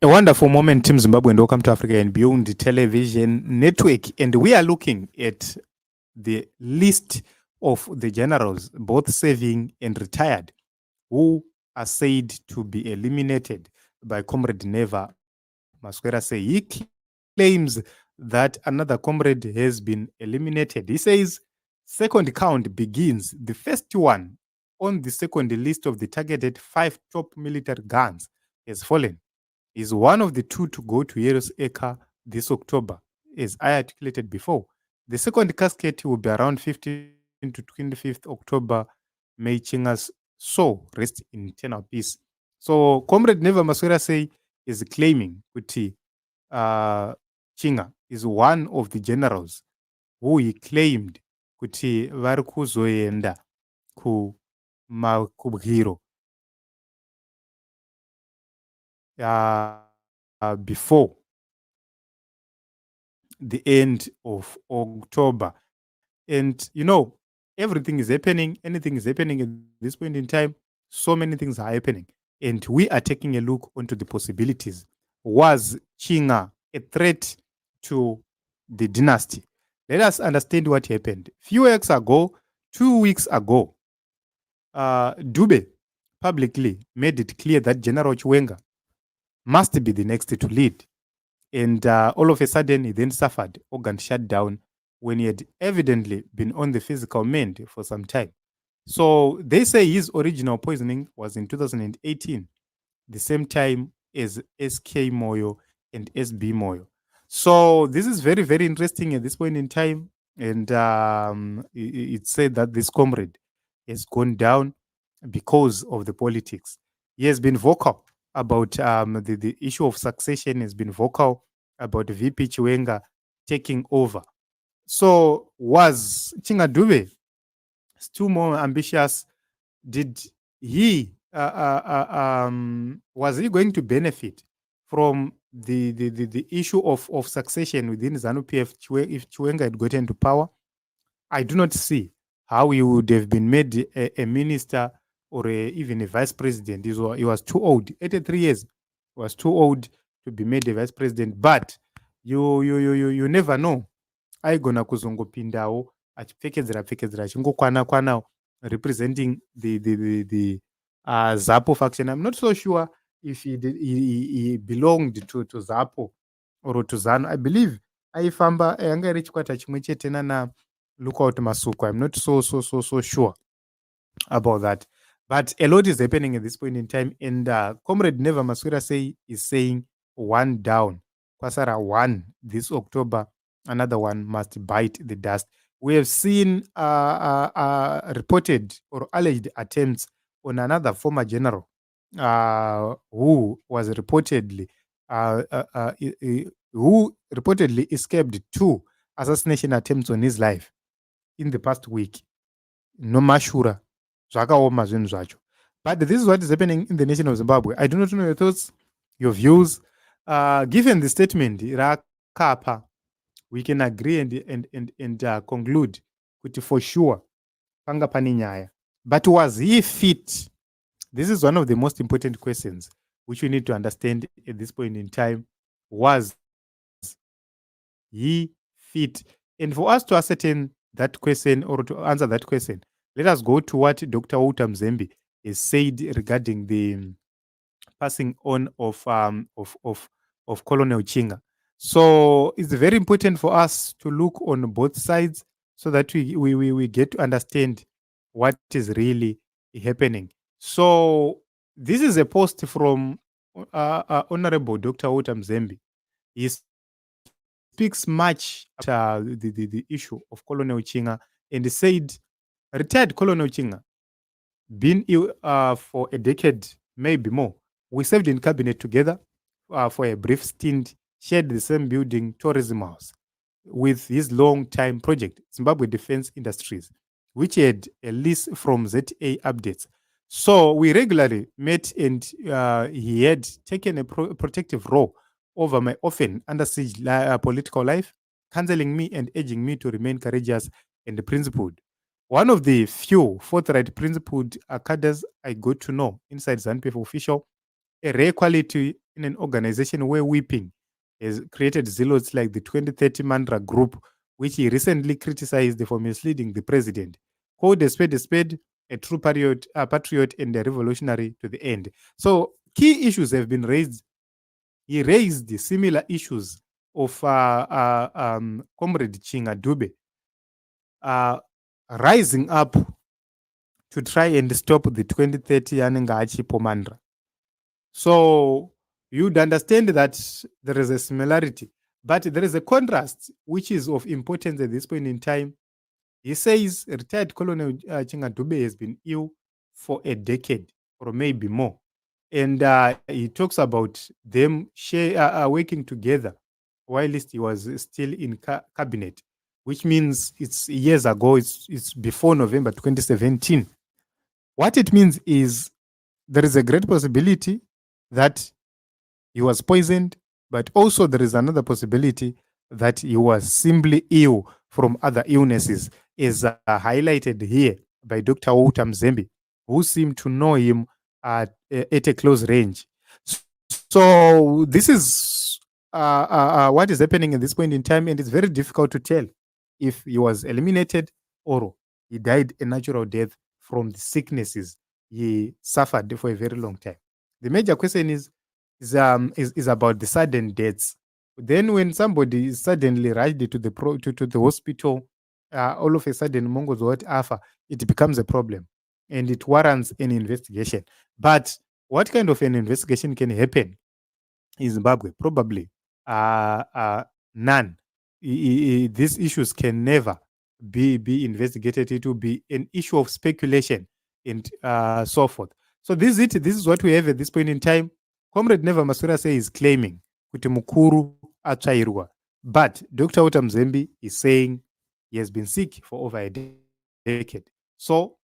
A wonderful moment, Team Zimbabwe, and welcome to Africa and Beyond Television Network. And we are looking at the list of the generals, both serving and retired, who are said to be eliminated by Comrade Neva Maswera. Say he claims that another comrade has been eliminated. He says second count begins. The first one on the second list of the targeted 5 top military guns has fallen. Is one of the 2 to go to Yeros Eka this October, as I articulated before. The second casket will be around 15th to 25th October. May Tshinga's soul rest in eternal peace. So, Comrade Neva Maswera say is claiming kuti Tshinga is one of the generals who he claimed kuti vari kuzoenda kubwiro before the end of October. And you know, everything is happening, anything is happening at this point in time. So many things are happening. And we are taking a look onto the possibilities. Was Tshinga a threat to the dynasty? Let us understand what happened. Few weeks ago, 2 weeks ago, Dube publicly made it clear that General CHIWENGA must be the next to lead. And all of a sudden, he then suffered organ shutdown when he had evidently been on the physical mend for some time. So they say his original poisoning was in 2018, the same time as SK Moyo and SB Moyo. So this is very, very interesting at this point in time. And it's said that this comrade has gone down because of the politics. He has been vocal about the issue of succession, has been vocal about VP CHIWENGA taking over. So was Tshinga Dube still more ambitious? Did he was he going to benefit from the issue of succession within ZANU-PF if CHIWENGA had gotten to power? I do not see how he would have been made a minister or even a vice president. He was too old. 83 years was too old to be made a vice president. But you never know. Aigona kuzongopindawo achipfekedzera achingokwana representing the ZAPO faction. I'm not so sure if he belonged to ZAPO or to ZANU. I believe aifamba yanga iri chikwata chimwe chete nana Lookout Masuku. I'm not so sure about that. But a lot is happening at this point in time. And Comrade Neva Maswera is saying one down. Kwasara one this October. Another one must bite the dust. We have seen reported or alleged attempts on another former general who was reportedly escaped 2 assassination attempts on his life in the past week. No mashura. But this is what is happening in the nation of Zimbabwe. I do not know your thoughts, your views. Given the statement, Rakapa, we can agree and conclude for sure. But was he fit? This is one of the most important questions which we need to understand at this point in time. Was he fit? And for us to ascertain that question or to answer that question, let us go to what Dr. Walter Mzembe has said regarding the passing on of Colonel Tshinga. So it's very important for us to look on both sides so that we get to understand what is really happening. So this is a post from Honorable Dr. Walter Mzembe. He speaks much about the issue of Colonel Tshinga, and he said, retired Colonel Tshinga, been ill for a decade, maybe more. We served in cabinet together for a brief stint, shared the same building, tourism house, with his long-time project, Zimbabwe Defense Industries, which had a lease from ZA Updates. So we regularly met, and he had taken a protective role over my often under siege political life, counseling me and urging me to remain courageous and principled. One of the few forthright principled cadres I got to know inside ZANU-PF official, a rare quality in an organization where weeping has created zealots like the 2030 Mantra group, which he recently criticized for misleading the president. Called a spade, a true patriot and a revolutionary to the end. So key issues have been raised. He raised the similar issues of Comrade Tshinga Dube rising up to try and stop the 2030 Anengachi Pomandra. So you'd understand that there is a similarity, but there is a contrast which is of importance at this point in time. He says retired Colonel Tshinga Dube has been ill for a decade or maybe more. And he talks about them working together whilst he was still in cabinet, which means it's years ago, it's before November 2017. What it means is there is a great possibility that he was poisoned, but also there is another possibility that he was simply ill from other illnesses, is highlighted here by Dr. Walter Mzembe, who seemed to know him at a close range. So this is what is happening at this point in time, and it's very difficult to tell if he was eliminated or he died a natural death from the sicknesses he suffered for a very long time. The major question is about the sudden deaths. Then when somebody is suddenly rushed to the hospital, all of a sudden Mongo's what alpha, it becomes a problem and it warrants an investigation. But what kind of an investigation can happen in Zimbabwe? Probably none. These issues can never be investigated. It will be an issue of speculation and so forth. So this is it. This is what we have at this point in time. Comrade Neva Masura say is claiming kuti mukuru atsvairwa, but Dr. Walter Mzembe is saying he has been sick for over a decade. So